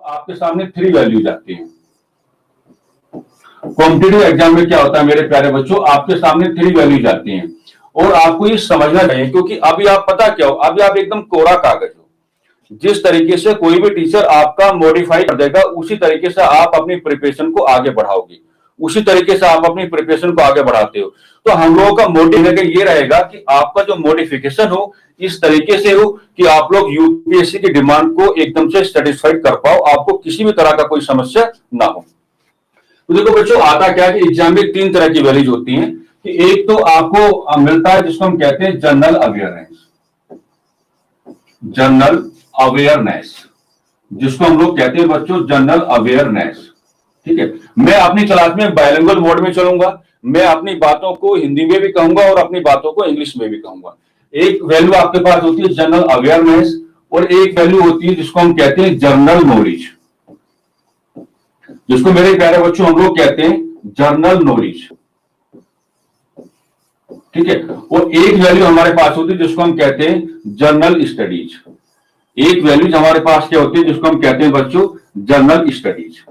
आपके सामने 3 वैल्यूज आती हैं। कॉम्पिटिटिव एग्जाम में क्या होता है मेरे प्यारे बच्चों, आपके सामने 3 वैल्यूज आती हैं और आपको ये समझना चाहिए, क्योंकि अभी आप पता क्या हो, अभी आप एकदम कोरा कागज हो। जिस तरीके से कोई भी टीचर आपका मॉडिफाई कर देगा, उसी तरीके से आप अपनी प्रिपरेशन को आगे बढ़ाओगे, उसी तरीके से आप अपनी प्रिपरेशन को आगे बढ़ाते हो। तो हम लोगों का मोटिव ये रहेगा कि आपका जो मॉडिफिकेशन हो इस तरीके से हो कि आप लोग यूपीएससी की डिमांड को एकदम से सेटिस्फाइड कर पाओ, आपको किसी भी तरह का कोई समस्या ना हो। तो देखो बच्चों, आता क्या है कि एग्जाम में 3 तरह की वैल्यूज होती हैं कि एक तो आपको मिलता है जिसको हम कहते हैं जनरल अवेयरनेस, जनरल अवेयरनेस, जिसको हम लोग कहते हैं बच्चों जनरल अवेयरनेस। ठीक है, मैं अपनी क्लास में बायलिंगुअल मोड में चलूंगा, मैं अपनी बातों को हिंदी में भी कहूंगा और अपनी बातों को इंग्लिश में भी कहूंगा। एक वैल्यू आपके पास होती है जनरल अवेयरनेस और एक वैल्यू होती है जिसको हम कहते हैं जनरल नॉलेज, जिसको मेरे प्यारे बच्चों हम लोग कहते हैं जनरल नॉलेज। ठीक है, और एक वैल्यू हमारे पास होती है जिसको हम कहते हैं जनरल स्टडीज। एक वैल्यू हमारे पास क्या होती है जिसको हम कहते हैं बच्चों जनरल स्टडीज।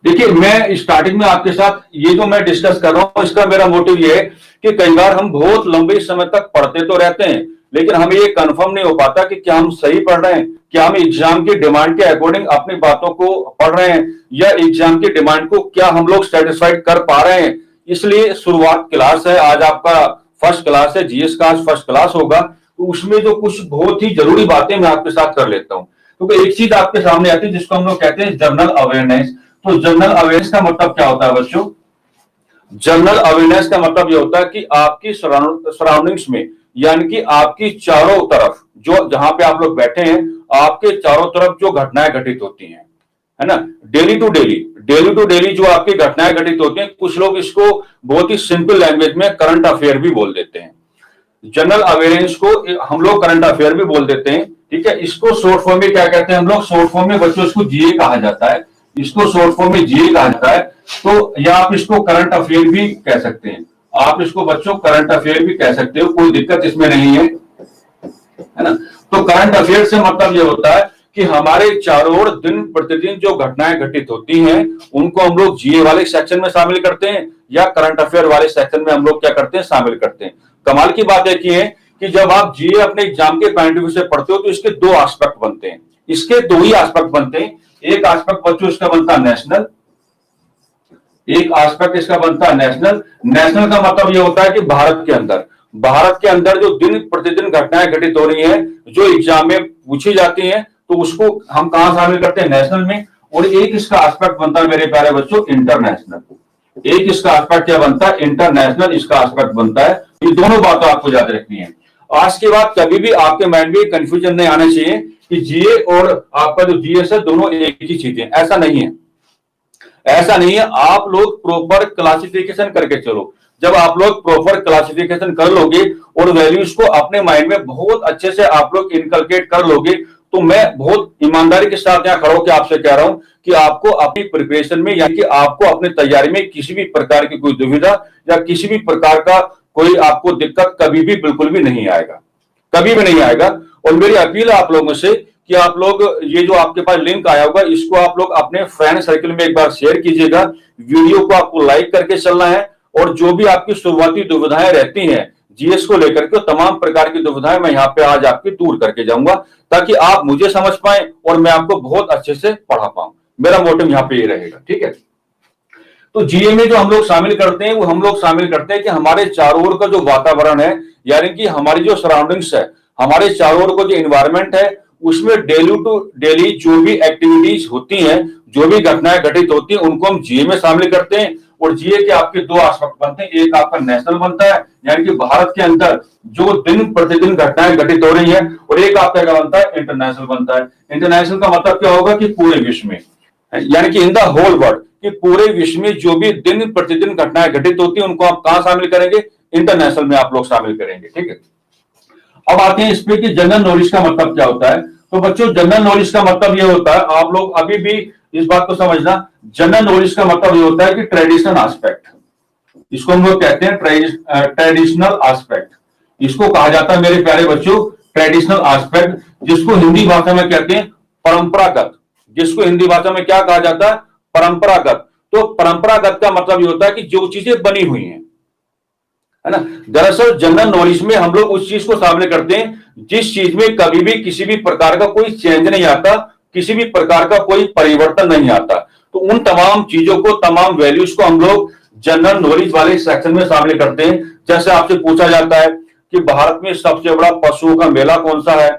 देखिए, मैं स्टार्टिंग में आपके साथ ये जो मैं डिस्कस कर रहा हूं इसका मेरा मोटिव ये है कि कई बार हम बहुत लंबे समय तक पढ़ते तो रहते हैं, लेकिन हमें ये कंफर्म नहीं हो पाता कि क्या हम सही पढ़ रहे हैं, क्या हम एग्जाम की डिमांड के अकॉर्डिंग अपनी बातों को पढ़ रहे हैं या एग्जाम की डिमांड को क्या हम लोग सेटिस्फाइड कर पा रहे हैं। इसलिए शुरुआत क्लास है, आज आपका फर्स्ट क्लास है, जीएस का आज फर्स्ट क्लास होगा, तो उसमें जो कुछ बहुत ही जरूरी बातें मैं आपके साथ कर लेता हूं। तो एक चीज आपके सामने आती है जिसको हम लोग कहते हैं जनरल अवेयरनेस। तो जनरल अवेयरनेस का मतलब क्या होता है बच्चों? जनरल अवेयरनेस का मतलब यह होता है कि आपकी सराउंडिंग्स में, यानी कि आपकी चारों तरफ जो जहां पे आप लोग बैठे हैं, आपके चारों तरफ जो घटनाएं घटित होती हैं, है ना, डेली टू डेली जो आपकी घटनाएं घटित होती हैं, कुछ लोग इसको बहुत ही सिंपल लैंग्वेज में करंट अफेयर भी बोल देते हैं। जनरल अवेयरनेस को हम लोग करंट अफेयर भी बोल देते हैं। ठीक है, इसको शॉर्ट फॉर्म में क्या कहते हैं हम लोग? शॉर्ट फॉर्म में बच्चों इसको जीए कहा जाता है, इसको शॉर्ट फॉर्म में जीए कहा जाता है। तो या आप इसको करंट अफेयर भी कह सकते हैं, आप इसको बच्चों करंट अफेयर भी कह सकते हो, कोई दिक्कत इसमें नहीं है ना। तो करंट अफेयर से मतलब ये होता है कि हमारे चारों ओर दिन प्रतिदिन जो घटनाएं घटित होती हैं उनको हम लोग जीए वाले सेक्शन में शामिल करते हैं या करंट अफेयर वाले सेक्शन में हम लोग क्या करते हैं, शामिल करते हैं। कमाल की बात एक ही है कि जब आप जीए अपने एग्जाम के पॉइंट ऑफ व्यू से पढ़ते हो तो इसके 2 एस्पेक्ट बनते हैं, इसके 2 ही एस्पेक्ट बनते हैं। एक एस्पेक्ट बच्चों इसका बनता है नेशनल, एक एस्पेक्ट इसका बनता है नेशनल। नेशनल का मतलब यह होता है कि भारत के अंदर जो दिन प्रतिदिन घटनाएं घटित हो रही हैं, जो एग्जाम में पूछी जाती हैं, तो उसको हम कहां शामिल करते हैं? नेशनल में। और एक इसका एस्पेक्ट बनता है मेरे प्यारे बच्चों इंटरनेशनल। एक इसका एस्पेक्ट क्या बनता है? इंटरनेशनल इसका एस्पेक्ट बनता है। ये दोनों बातें आपको याद रखनी है। आज के बाद कभी भी आपके माइंड में कंफ्यूजन नहीं आना चाहिए कि जीए और आपका जो जीएस है दोनों एक ही चीजें, ऐसा नहीं है, ऐसा नहीं है। आप लोग प्रॉपर क्लासिफिकेशन करके चलो। जब आप लोग प्रॉपर क्लासिफिकेशन कर लोगे और वैल्यूज को अपने माइंड में बहुत अच्छे से आप लोग इनकलकेट कर लोगे, तो मैं बहुत ईमानदारी के साथ यहां खड़ा होकर आपसे कह रहा हूं कि आपको अपनी प्रिपरेशन में, यानी कि आपको अपनी तैयारी में किसी भी प्रकार की कोई दुविधा या किसी भी प्रकार का कोई आपको दिक्कत कभी भी बिल्कुल भी नहीं आएगा, कभी भी नहीं आएगा। और मेरी अपील है आप लोगों से कि आप लोग ये जो आपके पास लिंक आया होगा इसको आप लोग अपने फ्रेंड सर्कल में एक बार शेयर कीजिएगा। वीडियो को आपको लाइक करके चलना है और जो भी आपकी शुरुआती दुविधाएं रहती हैं जीएस को लेकर के, तमाम प्रकार की दुविधाएं मैं यहाँ पे आज आपकी दूर करके जाऊंगा ताकि आप मुझे समझ पाए और मैं आपको बहुत अच्छे से पढ़ा पाऊं। मेरा मोटिव यहाँ पे ये रहेगा। ठीक है, तो जीए में जो हम लोग शामिल करते हैं वो हम लोग शामिल करते हैं कि हमारे चारों ओर का जो वातावरण है, यानी कि हमारी जो सराउंडिंग्स है, हमारे चारों ओर का जो इन्वायरमेंट है, उसमें डेली टू डेली जो भी एक्टिविटीज होती हैं, जो भी घटनाएं घटित होती हैं, उनको हम जीए में शामिल करते हैं। और जीए के आपके 2 एस्पेक्ट बनते हैं, एक आपका नेशनल बनता है, यानी कि भारत के अंदर जो दिन प्रतिदिन घटनाएं घटित हो रही हैं, और एक आपका क्या बनता है? इंटरनेशनल बनता है। इंटरनेशनल का मतलब क्या होगा कि पूरे विश्व में, यानी कि इन द होल वर्ल्ड, कि पूरे विश्व में जो भी दिन प्रतिदिन घटनाएं घटित होती हैं उनको आप कहां शामिल करेंगे? इंटरनेशनल में आप लोग शामिल करेंगे। ठीक है, अब आते हैं इस पे कि जनरल नॉलेज का मतलब क्या होता है। तो बच्चों जनरल नॉलेज का मतलब ये होता है, आप लोग अभी भी इस बात को समझना, जनरल नॉलेज का मतलब ये होता है कि ट्रेडिशनल एस्पेक्ट, इसको हम लोग कहते हैं ट्रेडिशनल एस्पेक्ट, इसको कहा जाता है मेरे प्यारे बच्चों ट्रेडिशनल एस्पेक्ट, जिसको हिंदी भाषा में कहते हैं परंपरागत, जिसको हिंदी भाषा में क्या कहा जाता है, परंपरागत। तो परंपरागत का मतलब ये होता है कि जो चीजें बनी हुई हैं, है ना। दरअसल जनरल नॉलेज में हम लोग उस चीज को सामने करते हैं जिस चीज में कभी भी किसी भी प्रकार का कोई चेंज नहीं आता, किसी भी प्रकार का कोई परिवर्तन नहीं आता। तो उन तमाम चीजों को, तमाम वैल्यूज को हम लोग जनरल नॉलेज वाले सेक्शन में शामिल करते हैं। जैसे आपसे पूछा जाता है कि भारत में सबसे बड़ा पशुओं का मेला कौन सा है,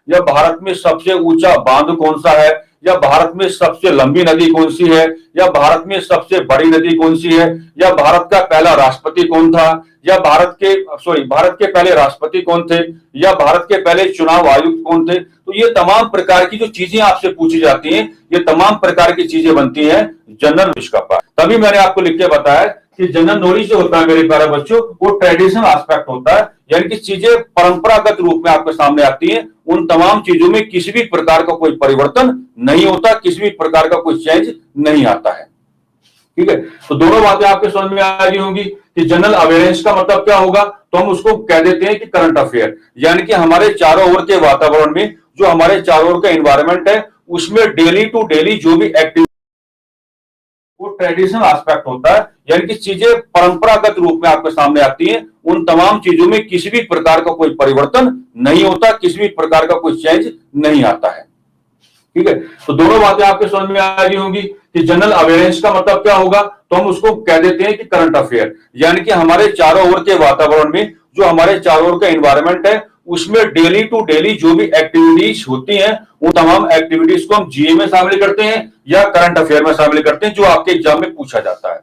या भारत में सबसे ऊंचा बांध कौन सा है, या भारत में सबसे लंबी नदी कौन सी है, या भारत में सबसे बड़ी नदी कौन सी है, या भारत का पहला राष्ट्रपति कौन था, या भारत के पहले राष्ट्रपति कौन थे, या भारत के पहले चुनाव आयुक्त कौन थे। तो ये तमाम प्रकार की जो चीजें आपसे पूछी जाती हैं, ये तमाम प्रकार की चीजें बनती हैं जनरल नॉलेज का पार्ट। तभी मैंने आपको लिख के बताया कि जनरल नॉलेज जो होता है मेरे प्यारे बच्चों, वो ट्रेडिशनल एस्पेक्ट होता है, यानी कि चीजें परंपरागत रूप में आपके सामने आती हैं। उन तमाम चीजों में किसी भी प्रकार का कोई परिवर्तन नहीं होता, किसी भी प्रकार का कोई चेंज नहीं आता है। ठीक है, तो दोनों बातें आपके समझ में आ रही होंगी कि जनरल अवेयरनेस का मतलब क्या होगा, तो हम उसको कह देते हैं कि करंट अफेयर, यानी कि हमारे चारों ओर के वातावरण में, जो हमारे चारों ओर का एनवायरनमेंट है, उसमें डेली टू डेली जो भी एक्टिविटी, वो ट्रेडिशनल एस्पेक्ट होता है, यानी कि चीजें परंपरागत रूप में आपके सामने आती हैं। उन तमाम चीजों में किसी भी प्रकार का कोई परिवर्तन नहीं होता, किसी भी प्रकार का कोई चेंज नहीं आता है। ठीक है, तो दोनों बातें आपके समझ में आ रही होंगी कि जनरल अवेयरनेस का मतलब क्या होगा, तो हम उसको कह देते हैं कि करंट अफेयर, यानी कि हमारे चारों ओर के वातावरण में, जो हमारे चारों ओर का एनवायरनमेंट है, उसमें डेली टू डेली जो भी एक्टिविटीज होती हैं, वो तमाम एक्टिविटीज को हम जीए में शामिल करते हैं या करंट अफेयर में शामिल करते हैं, जो आपके एग्जाम में पूछा जाता है।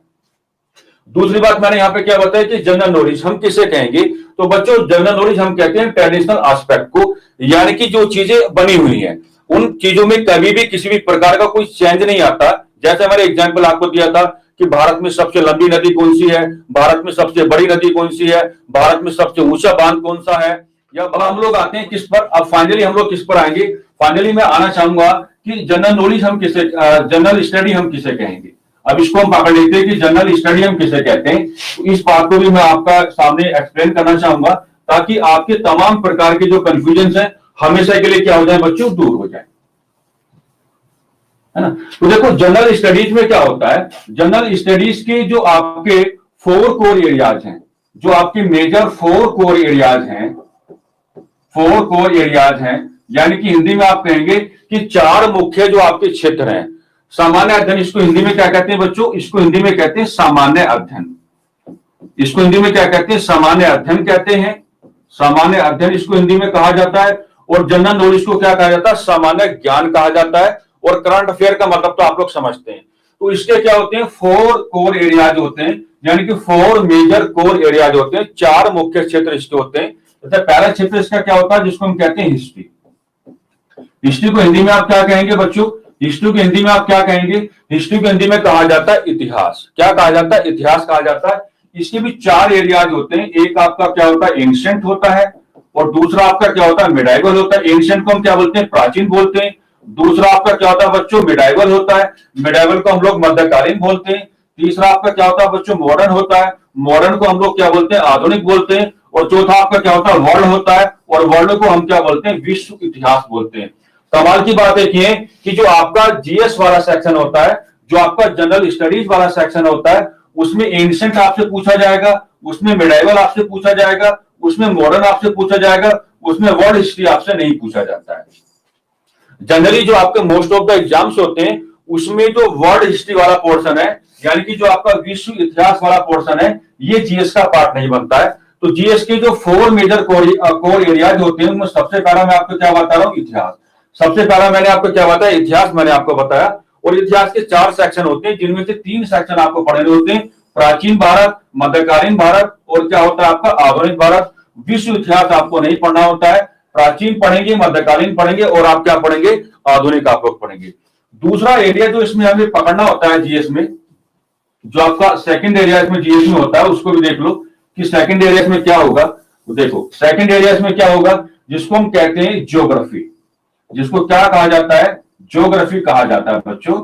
दूसरी बात मैंने यहां पे क्या बताया कि जनरल नॉलेज हम किसे कहेंगे, तो बच्चों जनरल नॉलेज हम कहते हैं ट्रेडिशनल एस्पेक्ट को, यानी कि जो चीजें बनी हुई हैं, उन चीजों में कभी भी किसी भी प्रकार का कोई चेंज नहीं आता। जैसे मैंने एग्जाम्पल आपको दिया था कि भारत में सबसे लंबी नदी कौन सी है, भारत में सबसे बड़ी नदी कौन सी है, भारत में सबसे ऊंचा बांध कौन सा है। या अब हम लोग आते हैं किस पर, अब फाइनली हम लोग किस पर आएंगे, फाइनली मैं आना चाहूंगा कि जनरल नॉलेज हम किसे, जनरल स्टडी हम किसे कहेंगे। अब इसको हम पकड़ लेते हैं कि जनरल स्टडी हम किसे कहते हैं। तो इस बात को भी मैं आपका सामने एक्सप्लेन करना चाहूंगा, ताकि आपके तमाम प्रकार के जो कंफ्यूजन है हमेशा के लिए क्या हो जाए बच्चों, दूर हो जाए, है ना। तो देखो जनरल स्टडीज में क्या होता है, जनरल स्टडीज के जो आपके 4 कोर एरियाज हैं, जो आपके मेजर 4 कोर एरियाज हैं, 4 कोर एरियाज हैं, यानी कि हिंदी में आप कहेंगे कि 4 मुख्य जो आपके क्षेत्र हैं। सामान्य अध्ययन, इसको हिंदी में क्या कहते हैं बच्चों, इसको हिंदी में कहते हैं सामान्य अध्ययन। इसको हिंदी में क्या कहते हैं, सामान्य अध्ययन कहते हैं। सामान्य अध्ययन इसको हिंदी में कहा जाता है। और जनरल नॉलेज को क्या कहा जाता है, सामान्य ज्ञान कहा जाता है। और करंट अफेयर का मतलब तो आप लोग समझते हैं। तो इसके क्या होते हैं, 4 कोर एरियाज होते हैं, यानी कि 4 मेजर कोर एरियाज होते हैं, 4 मुख्य क्षेत्र इसके होते हैं। तो पहला क्षेत्र इसका क्या होता है, जिसको हम कहते हैं हिस्ट्री। हिस्ट्री को हिंदी में आप क्या कहेंगे बच्चों, हिस्ट्री को हिंदी में आप क्या कहेंगे, हिस्ट्री को हिंदी में कहा जाता है इतिहास। क्या कहा जाता है, इतिहास कहा जाता है। इसके भी 4 एरियाज होते हैं। एक आपका क्या होता है, एंशिएंट होता है, और दूसरा आपका क्या होता है, मिडाइवल होता है। एंशिएंट को हम क्या बोलते हैं, प्राचीन बोलते हैं। दूसरा आपका क्या होता है बच्चों, मिडाइवल होता है। मिडाइवल को हम लोग मध्यकालीन बोलते हैं। तीसरा आपका क्या होता है बच्चों, मॉडर्न होता है। मॉडर्न को हम लोग क्या बोलते हैं, आधुनिक बोलते हैं। और चौथा आपका क्या होता है, वर्ल्ड होता है। और वर्ल्ड को हम क्या बोलते हैं, विश्व इतिहास बोलते हैं। कमाल की बात एक ये कि जो आपका जीएस वाला सेक्शन होता है, जो आपका जनरल स्टडीज वाला सेक्शन होता है, उसमें एंशिएंट आपसे पूछा जाएगा, उसमें मिडाइवल आपसे पूछा जाएगा, उसमें मॉडर्न आपसे पूछा जाएगा, उसमें वर्ल्ड हिस्ट्री आपसे नहीं पूछा जाता है। जनरली जो आपके मोस्ट ऑफ द एग्जाम्स होते हैं, उसमें जो वर्ल्ड हिस्ट्री वाला पोर्शन है, यानी कि जो आपका विश्व इतिहास वाला पोर्शन है, ये जीएस का पार्ट नहीं बनता है। तो जीएस के जो 4 मेजर कोर एरियाज होते हैं, उनमें सबसे पहला मैं आपको क्या बता रहा हूं, इतिहास। सबसे पहला मैंने आपको क्या बताया, इतिहास मैंने आपको बताया। और इतिहास के 4 सेक्शन होते हैं, जिनमें से 3 सेक्शन आपको पढ़ने होते हैं, प्राचीन भारत, मध्यकालीन भारत, और क्या होता है आपका आधुनिक भारत। विश्व इतिहास आपको नहीं पढ़ना होता है। प्राचीन पढ़ेंगे, मध्यकालीन पढ़ेंगे, और आप क्या पढ़ेंगे, आधुनिक आप लोग पढ़ेंगे। दूसरा एरिया जो इसमें हमें पकड़ना होता है जीएस में, जो आपका सेकंड एरिया इसमें जीएस में होता है, उसको भी देख लो कि सेकंड एरिया में क्या होगा। तो देखो सेकंड एरिया में क्या होगा, जिसको हम कहते हैं ज्योग्राफी। जिसको क्या कहा जाता है, ज्योग्राफी कहा जाता है बच्चों।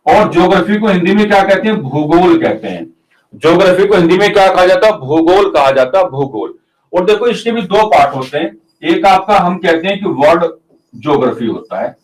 और ज्योग्राफी को हिंदी में क्या कहते हैं, भूगोल कहते हैं। ज्योग्राफी को हिंदी में क्या कहा जाता है, भूगोल कहा जाता है, भूगोल। और देखो इसके भी 2 पार्ट होते हैं। एक आपका हम कहते हैं कि वर्ल्ड ज्योग्राफी होता है,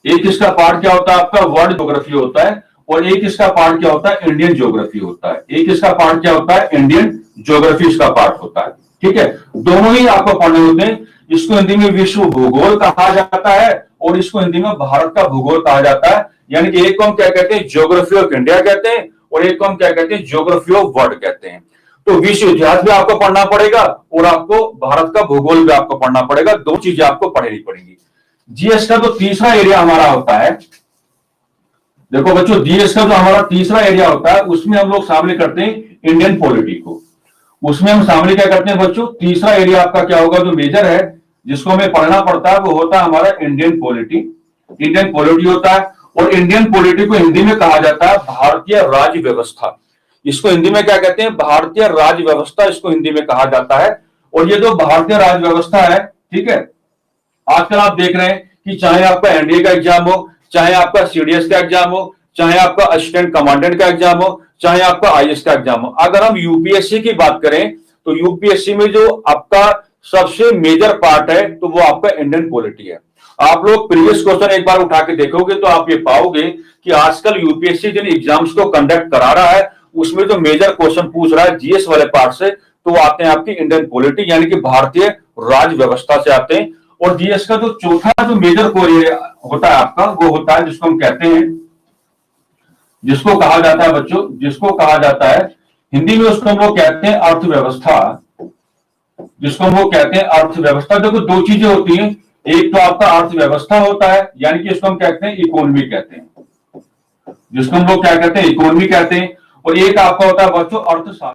एक इसका पार्ट क्या होता है आपका वर्ल्ड ज्योग्राफी होता है, और एक इसका पार्ट क्या होता है इंडियन ज्योग्राफी होता है। एक इसका पार्ट क्या होता है इंडियन ज्योग्राफी इसका पार्ट होता है। ठीक है, दोनों ही आपको पढ़ने होते हैं। इसको हिंदी में विश्व भूगोल कहा जाता है और इसको हिंदी में भारत का भूगोल कहा जाता है। यानी कि एक को हम क्या कहते हैं ज्योग्राफी ऑफ इंडिया कहते हैं और एक को हम क्या कहते हैं ज्योग्राफी ऑफ वर्ल्ड कहते हैं। तो विश्व इतिहास भी आपको पढ़ना पड़ेगा और आपको भारत का भूगोल भी आपको पढ़ना पड़ेगा, दो चीजें आपको पढ़नी पड़ेगी। जीएस का तो तीसरा एरिया हमारा होता है, देखो बच्चों जीएस का जो हमारा तीसरा एरिया होता है उसमें हम लोग शामिल करते हैं इंडियन पॉलिटी को। उसमें हम शामिल क्या करते हैं बच्चों, तीसरा एरिया आपका क्या होगा जो मेजर है जिसको हमें पढ़ना पड़ता है वो होता है हमारा इंडियन पॉलिटी। इंडियन पॉलिटी होता है और इंडियन पॉलिटी को हिंदी में कहा जाता है भारतीय राज्य व्यवस्था। इसको हिंदी में क्या कहते हैं भारतीय राज्य व्यवस्था, इसको हिंदी में कहा जाता है। और ये जो भारतीय राज्य व्यवस्था है, ठीक है, आजकल आप देख रहे हैं कि चाहे आपका एनडीए का एग्जाम हो, चाहे आपका सीडीएस का एग्जाम हो, चाहे आपका असिस्टेंट कमांडेंट का एग्जाम हो, चाहे आपका आईएएस का एग्जाम हो, अगर हम यूपीएससी की बात करें तो यूपीएससी में जो आपका सबसे मेजर पार्ट है तो वो आपका इंडियन पॉलिटी है। आप लोग प्रीवियस क्वेश्चन एक बार उठा के देखोगे तो आप ये पाओगे कि आजकल यूपीएससी जिन एग्जाम्स को कंडक्ट करा रहा है उसमें जो मेजर क्वेश्चन पूछ रहा है जीएस वाले पार्ट से, तो वो आते हैं आपकी इंडियन पॉलिटी यानी कि भारतीय राज्य व्यवस्था से आते हैं। और जीएस का जो चौथा जो मेजर होता है आपका वो होता है जिसको हम कहते हैं, जिसको कहा जाता है बच्चों, जिसको कहा जाता है हिंदी में उसको हम लोग कहते हैं अर्थव्यवस्था, जिसको हम लोग कहते हैं अर्थव्यवस्था। देखो दो चीजें होती हैं, एक तो आपका अर्थव्यवस्था होता है यानी कि इसको हम कहते हैं इकोनॉमी कहते हैं, जिसको हम लोग क्या कहते हैं इकोनॉमी कहते हैं, और एक आपका होता है बच्चों अर्थशास्त्र।